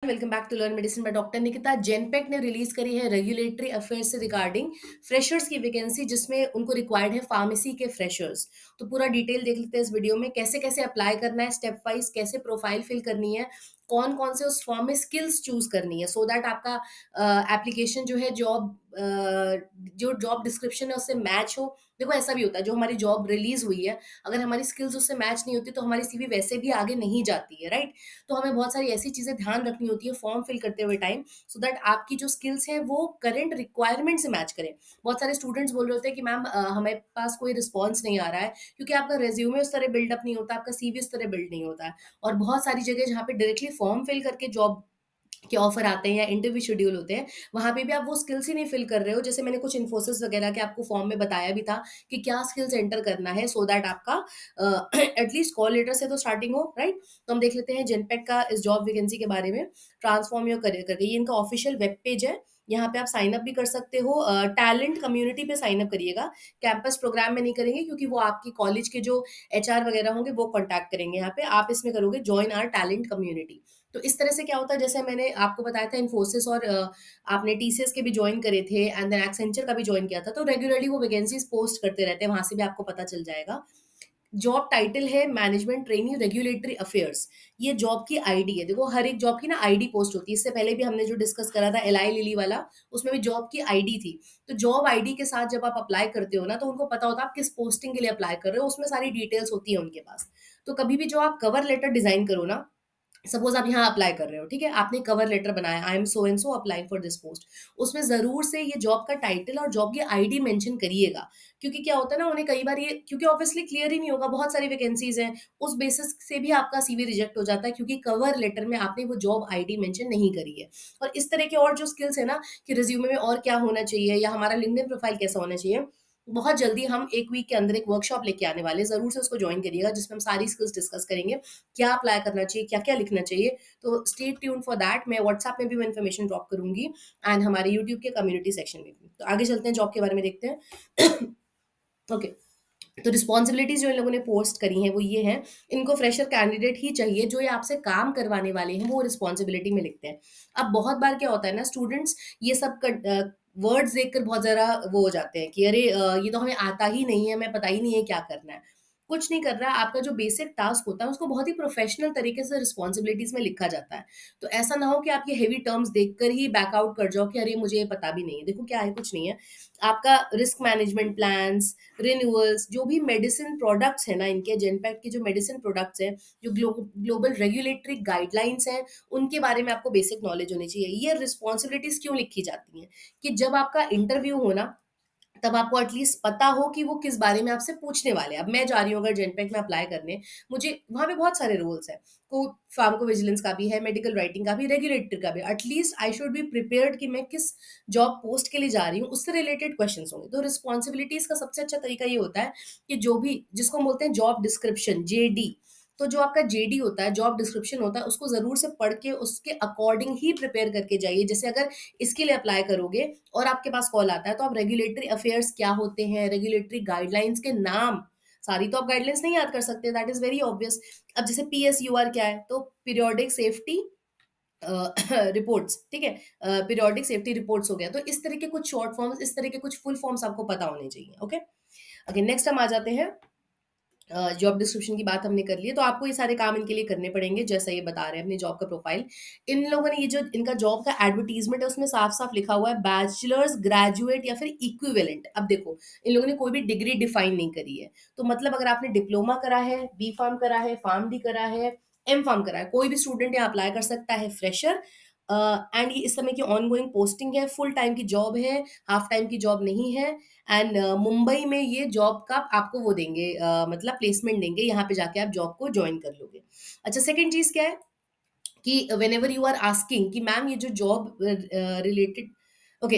Welcome back to learn medicine by doctor Nikita. Genpact ने release करी है रेगुलेटरी अफेयर्स से रिगार्डिंग फ्रेशर्स की वैकेंसी, जिसमें उनको रिक्वायर्ड है फार्मेसी के फ्रेशर्स। तो पूरा डिटेल देख लेते हैं इस वीडियो में, कैसे कैसे अप्लाई करना है, स्टेप वाइज कैसे प्रोफाइल फिल करनी है, कौन कौन से उस फॉर्म में स्किल्स चूज करनी है, सो दैट आपका एप्लीकेशन जो है जॉब जो जॉब डिस्क्रिप्शन है उससे मैच हो। देखो ऐसा भी होता है, जो हमारी जॉब रिलीज हुई है, अगर हमारी स्किल्स उससे मैच नहीं होती तो हमारी सीवी वैसे भी आगे नहीं जाती है, राइट। तो हमें बहुत सारी ऐसी चीजें ध्यान रखनी होती है फॉर्म फिल करते हुए टाइम, सो दैट आपकी जो स्किल्स है वो करंट रिक्वायरमेंट से मैच करें। बहुत सारे स्टूडेंट्स बोल रहे होते हैं कि मैम हमारे पास कोई रिस्पॉन्स नहीं आ रहा है, क्योंकि आपका रेज्यूमे उस तरह बिल्डअप नहीं होता, आपका सीवी उस तरह बिल्ड नहीं होता है। और बहुत सारी जगह जहाँ पे डायरेक्टली फॉर्म फिल करके जॉब के ऑफर आते हैं या इंटरव्यू शेड्यूल होते हैं, वहां पे भी आप वो स्किल्स ही नहीं फिल कर रहे हो। जैसे मैंने कुछ इन्फोसिस वगैरह के आपको फॉर्म में बताया भी था कि क्या स्किल्स एंटर करना है, सो दैट आपका एटलीस्ट कॉल लेटर से तो स्टार्टिंग हो, राइट। तो हम देख लेते हैं जेनपेक का इस जॉब वैकेंसी के बारे में। ट्रांसफॉर्म योर करियर करके ये इनका ऑफिशियल वेब पेज है। यहाँ पे आप साइन अप भी कर सकते हो, टैलेंट कम्युनिटी पे साइन अप करिएगा। कैंपस प्रोग्राम में नहीं करेंगे, क्योंकि वो आपकी कॉलेज के जो एचआर वगैरह होंगे वो कॉन्टैक्ट करेंगे। यहाँ पे आप इसमें करोगे ज्वाइन आर टैलेंट कम्युनिटी। तो इस तरह से क्या होता है, जैसे मैंने आपको बताया था इन्फोसिस और आपने टीसीएस के भी ज्वाइन करे थे एंड देन एक्सेंचर का भी ज्वाइन किया था, तो रेगुलरली वो वैकेंसीज पोस्ट करते रहते हैं, वहां से भी आपको पता चल जाएगा। जॉब टाइटल है मैनेजमेंट ट्रेनी रेगुलेटरी अफेयर्स। ये जॉब की आईडी है। देखो हर एक जॉब की ना आईडी पोस्ट होती है, इससे पहले भी हमने जो डिस्कस करा था एलाई लिली वाला, उसमें भी जॉब की आईडी थी। तो जॉब आईडी के साथ जब आप अप्लाई करते हो ना, तो उनको पता होता है आप किस पोस्टिंग के लिए अप्लाई कर रहे हो, उसमें सारी डिटेल्स होती है उनके पास। तो कभी भी जो आप कवर लेटर डिजाइन करो ना, सपोज आप यहाँ अप्लाई कर रहे हो, ठीक है, आपने कवर लेटर बनाया, I am so and so applying for this post, उसमें जरूर से ये जॉब का टाइटल और जॉब की आईडी मेंशन करिएगा। क्योंकि क्या होता है ना, उन्हें कई बार ये, क्योंकि ऑब्वियसली क्लियर ही नहीं होगा, बहुत सारी वैकेंसीज हैं, उस बेसिस से भी आपका सीवी रिजेक्ट हो जाता है, क्योंकि कवर लेटर में आपने वो जॉब आईडी मेंशन नहीं करी है। और इस तरह के और जो स्किल्स है ना, कि रिज्यूमे में और क्या होना चाहिए या हमारा लिंक्डइन प्रोफाइल कैसा होना चाहिए, बहुत जल्दी हम एक वीक के अंदर एक वर्कशॉप लेके आने वाले हैं, जरूर से उसको ज्वाइन करिएगा, जिसमें हम सारी स्किल्स डिस्कस करेंगे, क्या अप्लाई करना चाहिए, क्या क्या लिखना चाहिए। तो स्टे ट्यून फॉर दैट। मैं व्हाट्सएप में भी वो इन्फॉर्मेशन ड्रॉप करूंगी एंड हमारे यूट्यूब के कम्युनिटी सेक्शन में भी। तो आगे चलते हैं, जॉब के बारे में देखते हैं। ओके। तो रिस्पॉन्सिबिलिटीज जो इन लोगों ने पोस्ट करी हैं वो ये हैं, इनको फ्रेशर कैंडिडेट ही चाहिए, जो ये आपसे काम करवाने वाले हैं वो रिस्पॉन्सिबिलिटी में लिखते हैं। अब बहुत बार क्या होता है ना, स्टूडेंट्स ये सब वर्ड्स देखकर बहुत ज़रा वो हो जाते हैं कि अरे ये तो हमें आता ही नहीं है, हमें पता ही नहीं है क्या करना है। कुछ नहीं कर रहा, आपका जो बेसिक टास्क होता है उसको बहुत ही प्रोफेशनल तरीके से रिस्पॉन्सिबिलिटीज में लिखा जाता है। तो ऐसा ना हो कि आप ये हेवी टर्म्स देखकर ही बैकआउट कर जाओ कि अरे मुझे ये पता भी नहीं है। देखो क्या है, कुछ नहीं है। आपका रिस्क मैनेजमेंट प्लान्स, रिन्यूअल्स, जो भी मेडिसिन प्रोडक्ट्स है ना, इनके जेनपैक के जो मेडिसिन प्रोडक्ट्स हैं, जो ग्लोबल रेगुलेटरी गाइडलाइंस हैं, उनके बारे में आपको बेसिक नॉलेज होनी चाहिए। ये रिस्पॉन्सिबिलिटीज क्यों लिखी जाती हैं, कि जब आपका इंटरव्यू हो ना, तब आपको एटलीस्ट पता हो कि वो किस बारे में आपसे पूछने वाले हैं। अब मैं जा रही हूँ अगर जेनपेक में अप्लाई करने, मुझे वहाँ पे बहुत सारे रोल्स हैं, को फार्माकोविजिलेंस का भी है, मेडिकल राइटिंग का भी, रेगुलेटरी का भी। At least I should be prepared कि मैं किस जॉब पोस्ट के लिए जा रही हूँ, उससे रिलेटेड क्वेश्चंस होंगे। तो रिस्पॉन्सिबिलिटीज का सबसे अच्छा तरीका ये होता है कि जो भी, जिसको हम बोलते हैं जॉब डिस्क्रिप्शन, जेडी, तो जो आपका जेडी होता है, जॉब डिस्क्रिप्शन होता है, उसको जरूर से पढ़ के उसके अकॉर्डिंग ही प्रिपेयर करके जाइए। जैसे अगर इसके लिए अप्लाई करोगे और आपके पास कॉल आता है, तो आप रेगुलेटरी अफेयर्स क्या होते हैं, रेगुलेटरी गाइडलाइंस के नाम, सारी तो आप गाइडलाइंस नहीं याद कर सकते, दैट इज वेरी ऑब्वियस। अब जैसे पीएसयूआर क्या है, तो पीरियोडिक सेफ्टी रिपोर्ट्स, ठीक है, पीरियोडिक सेफ्टी रिपोर्ट्स हो गया। तो इस तरह के कुछ शॉर्ट फॉर्म्स, इस तरह के कुछ फुल फॉर्म्स आपको पता होने चाहिए। ओके। ओके, नेक्स्ट हम आ जाते हैं, जॉब डिस्क्रिप्शन की बात हमने कर ली है, तो आपको ये सारे काम इनके लिए करने पड़ेंगे, जैसा ये बता रहे हैं अपनी जॉब का प्रोफाइल। इन लोगों ने ये जो इनका जॉब का एडवर्टीजमेंट है उसमें साफ साफ लिखा हुआ है बैचलर्स, ग्रेजुएट या फिर इक्विवेलेंट। अब देखो, इन लोगों ने कोई भी डिग्री डिफाइन नहीं करी है। तो मतलब अगर आपने डिप्लोमा करा है, बी फार्म करा है, फार्म डी करा है, एम फार्म करा है, कोई भी स्टूडेंट यहाँ अप्लाई कर सकता है, फ्रेशर। एंड ये इस समय की ऑनगोइंग पोस्टिंग है, फुल टाइम की जॉब है, हाफ टाइम की जॉब नहीं है। एंड मुंबई में ये जॉब का आपको वो देंगे, मतलब प्लेसमेंट देंगे, यहाँ पे जाके आप जॉब को ज्वाइन कर लोगे। अच्छा, सेकंड चीज क्या है कि whenever you are asking कि मैम ये जो जॉब रिलेटेड, ओके,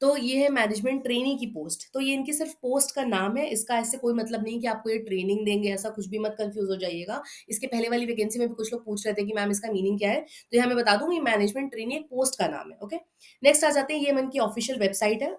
तो ये है मैनेजमेंट ट्रेनी की पोस्ट। तो ये इनकी सिर्फ पोस्ट का नाम है, इसका ऐसे कोई मतलब नहीं कि आपको ये ट्रेनिंग देंगे, ऐसा कुछ भी मत कंफ्यूज हो जाइएगा। इसके पहले वाली वैकेंसी में भी कुछ लोग पूछ रहे थे कि मैम इसका मीनिंग क्या है, तो यहाँ मैं बता दूंगी, मैनेजमेंट ट्रेनी एक पोस्ट का नाम है। ओके। नेक्स्ट आ जाते हैं, ये मन की ऑफिशियल वेबसाइट है।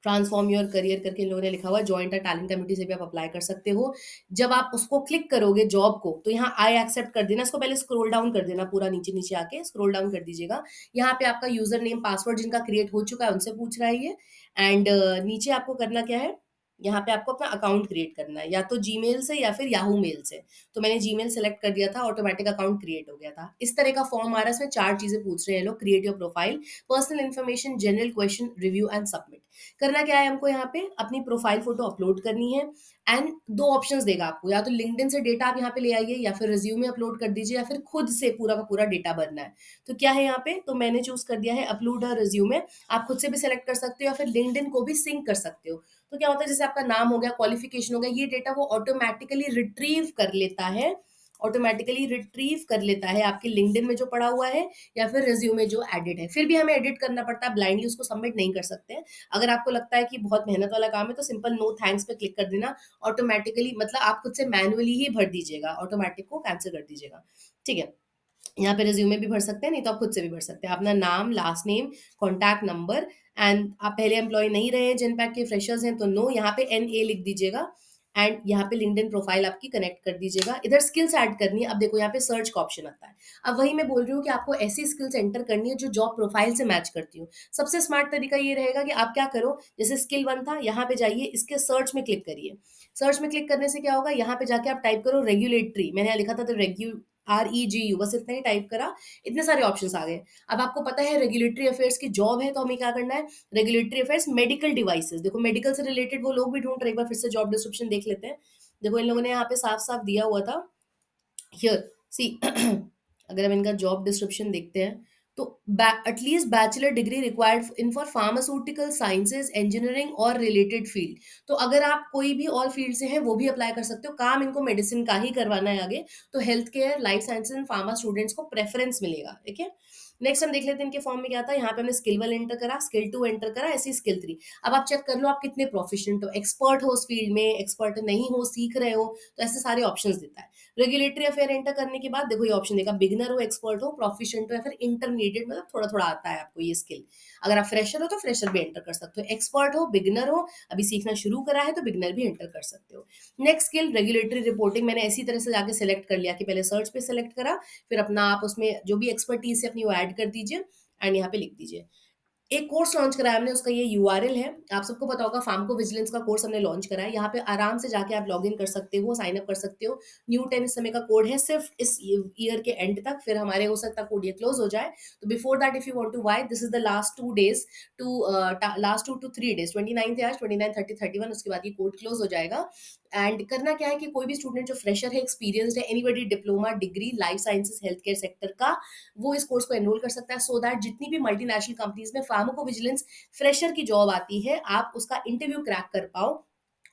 ट्रांसफॉर्म योर करियर करके इन लोगों ने लिखा हुआ है, जॉइन द टैलेंट कमिटी से भी आप अप्लाई कर सकते हो। जब आप उसको क्लिक करोगे जॉब को, तो यहाँ आई एक्सेप्ट कर देना, इसको पहले स्क्रॉल डाउन कर देना, पूरा नीचे नीचे आके स्क्रॉल डाउन कर दीजिएगा। यहाँ पे आपका यूजर नेम पासवर्ड जिनका क्रिएट हो चुका है उनसे पूछ रहा है ये। एंड नीचे आपको करना क्या है, यहाँ पे आपको अपना अकाउंट क्रिएट करना है, या तो जीमेल से या फिर याहू मेल से। तो मैंने जीमेल सेलेक्ट कर दिया था, ऑटोमेटिक अकाउंट क्रिएट हो गया था। इस तरह का फॉर्म आ रहा है, इसमें 4 चीजें पूछ रहे हैं लोग, create your profile, personal information, general question, review and submit. करना क्या है हमको, यहाँ पे अपनी प्रोफाइल फोटो अपलोड करनी है। एंड 2 ऑप्शंस देगा आपको, या तो लिंक्डइन से डेटा आप यहाँ पे ले आइए, या फिर रिज्यूमे अपलोड कर दीजिए, या फिर खुद से पूरा का पूरा डेटा भरना है। तो क्या है यहाँ पे, तो मैंने चूज कर दिया है अपलोड अ रिज्यूमे। आप खुद से भी सिलेक्ट कर सकते हो, या फिर लिंक्डइन को भी सिंक कर सकते हो। तो क्या होता है, जैसे आपका नाम हो गया, क्वालिफिकेशन हो गया, ये डेटा वो ऑटोमेटिकली रिट्रीव कर लेता है, ऑटोमेटिकली रिट्रीव कर लेता है आपके लिंक्डइन में जो पड़ा हुआ है, या फिर रिज्यूमे जो एडिट है। फिर भी हमें एडिट करना पड़ता है, ब्लाइंडली उसको सबमिट नहीं कर सकते हैं। अगर आपको लगता है कि बहुत मेहनत वाला काम है, तो सिंपल नो थैंक्स पे क्लिक कर देना, ऑटोमेटिकली, मतलब आप खुद से मैनुअली ही भर दीजिएगा, ऑटोमेटिक को कैंसिल कर दीजिएगा। ठीक है, यहाँ पे रिज्यूमे भी भर सकते हैं, नहीं तो आप खुद से भी भर सकते हैं। अपना नाम, last name, contact number. And आप पहले एम्प्लॉय नहीं रहे हैं, जेनपैक के फ्रेशर्स हैं, तो नो, यहाँ पे NA लिख दीजिएगा। एंड यहाँ पे लिंक्डइन प्रोफाइल आपकी कनेक्ट कर दीजिएगा। इधर स्किल्स ऐड करनी है। अब देखो यहाँ पे सर्च का ऑप्शन आता है। अब वही मैं बोल रही हूँ कि आपको ऐसी स्किल्स एंटर करनी है जो जॉब प्रोफाइल से मैच करती हो। सबसे स्मार्ट तरीका ये रहेगा कि आप क्या करो, जैसे स्किल 1 था, यहाँ पे जाइए, इसके सर्च में क्लिक करिए। सर्च में क्लिक करने से क्या होगा, यहाँ पे जाके आप टाइप करो रेगुलेटरी, मैंने यहाँ लिखा था तो REGU, बस इतना ही टाइप करा, इतने सारे ऑप्शंस आ गए। अब आपको पता है रेगुलेटरी अफेयर्स की जॉब है, तो हमें क्या करना है, रेगुलेटरी अफेयर्स मेडिकल डिवाइसेस, देखो मेडिकल से रिलेटेड वो लोग भी ढूंढ रहे हैं, एक बार फिर से जॉब डिस्क्रिप्शन देख लेते हैं। देखो इन लोगों ने यहाँ पे साफ साफ दिया हुआ था, हियर सी अगर हम इनका जॉब डिस्क्रिप्शन देखते हैं, तो at least bachelor degree required in for pharmaceutical sciences, engineering और रिलेटेड फील्ड। तो अगर आप कोई भी और फील्ड से हैं वो भी अप्लाई कर सकते हो, काम इनको मेडिसिन का ही करवाना है आगे, तो health care, life sciences and pharma students को प्रेफरेंस मिलेगा। ठीक है, नेक्स्ट हम देख लेते हैं इनके फॉर्म में क्या था। यहाँ पे हमने स्किल 1 एंटर करा, स्किल 2 एंटर करा, ऐसी स्किल 3। अब आप चेक कर लो आप कितने प्रोफिशिएंट हो, एक्सपर्ट हो उस फील्ड में, एक्सपर्ट नहीं हो, सीख रहे हो, तो ऐसे सारे ऑप्शंस देता है। रेगुलेटरी अफेयर एंटर करने के बाद देखो ये ऑप्शन देगा, बिगिनर हो, एक्सपर्ट हो, प्रोफिशिएंट हो, या फिर इंटरमीडिएट, मतलब थोड़ा थोड़ा आता है आपको ये स्किल। अगर आप फ्रेशर हो तो फ्रेशर भी एंटर कर सकते हो, एक्सपर्ट हो, बिगिनर हो, अभी सीखना शुरू करा है, तो बिगिनर भी एंटर कर सकते हो। नेक्स्ट स्किल रेगुलेटरी रिपोर्टिंग, मैंने इसी तरह से जाके सिलेक्ट कर लिया कि पहले सर्च पे सिलेक्ट करा, फिर अपना आप उसमें जो भी एक्सपर्टीज है अपनी वो ऐड कर दीजिए, एंड यहाँ पे लिख दीजिए। एक कोर्स लॉन्च कराया हमने, उसका ये यूआरएल है। आप सबको पता होगा फार्मको विजिलेंस का कोर्स हमने लॉन्च करा है। यहाँ पे आराम से जाके आप लॉगिन कर सकते हो, साइन अप कर सकते हो। न्यू 10 इस समय का कोड है, सिर्फ इस ईयर के एंड तक, फिर हमारे हो सकता है कोड ये क्लोज हो जाए। तो before that if you want to buy, this is the last 2 days to last 2 to 3 days, 29 है आज, 29, 30, 31, उसके बाद ये कोड क्लोज हो जाएगा। एंड करना क्या है कि कोई भी स्टूडेंट जो फ्रेशर है, एक्सपीरियंस्ड है, anybody diploma, degree, life sciences, health care sector का, वो इस कोर्स को एनरोल कर सकता है, सो दैट जितनी भी मल्टीनेशनल कंपनीज में फार्माको विजिलेंस फ्रेशर की जॉब आती है, आप उसका इंटरव्यू क्रैक कर पाओ।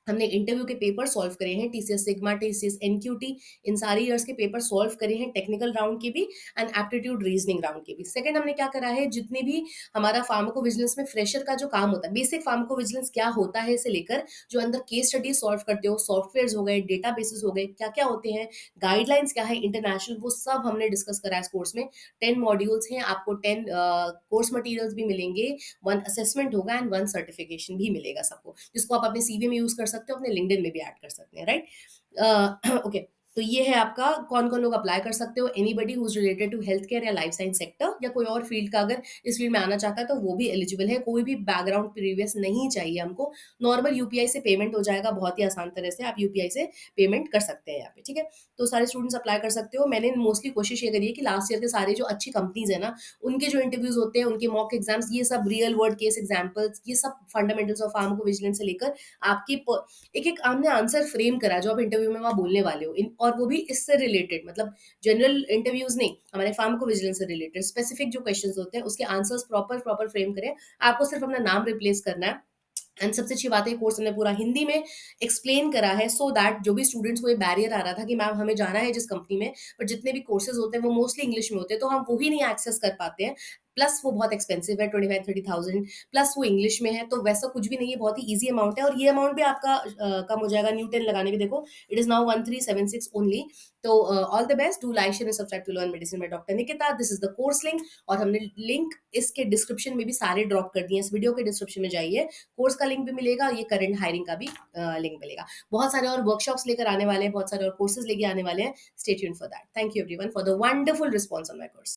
हमने इंटरव्यू के पेपर सॉल्व करे हैं, टीसीएस सिग्मा, टीसीएस एनक्यूटी, इन सारी ईयर्स के पेपर सॉल्व करे हैं, टेक्निकल राउंड के भी एंड एप्टीट्यूड रीजनिंग राउंड के भी। सेकंड हमने क्या करा है, जितने भी हमारा फार्माको विजिलेंस में फ्रेशर का जो काम होता है, बेसिक फार्माको विजिलेंस क्या होता है से लेकर जो अंदर केस स्टडी सॉल्व करते हो, सॉफ्टवेयर हो गए, डेटा बेसिस हो गए, क्या क्या होते हैं, गाइडलाइंस क्या है इंटरनेशनल, वो सब हमने डिस्कस करा है इस कोर्स में। 10 मॉड्यूल्स हैं, आपको 10 कोर्स मटेरियल्स भी मिलेंगे, 1 असेसमेंट होगा एंड 1 सर्टिफिकेशन भी मिलेगा सबको, जिसको आप अपने सीवी में यूज कर सकते हो, अपने लिंक्डइन में भी ऐड कर सकते हैं, राइट। ओके, तो ये है आपका कौन कौन लोग अप्लाई कर सकते हो, anybody who is related to health care या लाइफ साइंस सेक्टर, या कोई और फील्ड का अगर इस फील्ड में आना चाहता है तो वो भी एलिजिबल है। कोई भी बैकग्राउंड प्रीवियस नहीं चाहिए हमको, नॉर्मल यूपीआई से पेमेंट हो जाएगा, बहुत ही आसान तरह से आप यूपीआई से पेमेंट कर सकते हैं यहाँ पे। ठीक है, तो सारे स्टूडेंट्स अप्लाई कर सकते हो। मैंने मोस्टली कोशिश ये करी है कि लास्ट ईयर के सारे जो अच्छी कंपनीज है ना, उनके जो इंटरव्यूज होते हैं, उनके मॉक एग्जाम्स, ये सब रियल वर्ल्ड केस एग्जाम्पल्स, ये सब फंडामेंटल्स ऑफ फार्माको विजिलेंस से लेकर आपकी एक एक हमने आंसर फ्रेम करा जो आप इंटरव्यू में वहां बोलने वाले हो, और वो भी इससे रिलेटेड, मतलब जनरल इंटरव्यूज नहीं, हमारे फार्माको विजिलेंस से रिलेटेड स्पेसिफिक जो क्वेश्चंस होते हैं उसके आंसर्स प्रॉपर प्रॉपर फ्रेम करें। आपको सिर्फ अपना नाम रिप्लेस करना है। एंड सबसे अच्छी बात है, कोर्स हमने पूरा हिंदी में एक्सप्लेन करा है, सो दैट जो भी स्टूडेंट्स को ये बैरियर आ रहा था कि मैम हमें जाना है जिस कंपनी में, पर जितने भी कोर्सेज होते हैं वो मोस्टली इंग्लिश में होते हैं, तो हम वो ही नहीं एक्सेस कर पाते हैं। प्लस वो बहुत एक्सपेंसिव है 25-30,000 प्लस वो इंग्लिश में है, तो वैसा कुछ भी नहीं है, बहुत ही ईज़ी अमाउंट है और ये अमाउंट भी आपका कम हो जाएगा न्यू 10 लगाने पे देखो, इट इज़ नाउ 1376 ओनली। तो all the best, do like share and subscribe to learn medicine by doctor Nikita. This is the course link और हमने लिंक इसके डिस्क्रिप्शन में भी सारे ड्रॉप कर दिए हैं। इस वीडियो के डिस्क्रिप्शन में जाइए, कोर्स का लिंक भी मिलेगा और ये करंट हायरिंग का भी लिंक मिलेगा। बहुत सारे और वर्कशॉप्स लेकर आने वाले हैं, बहुत सारे और कोर्सेज़ लेके आने वाले हैं। Stay tuned for that. Thank you everyone for the wonderful response on my course.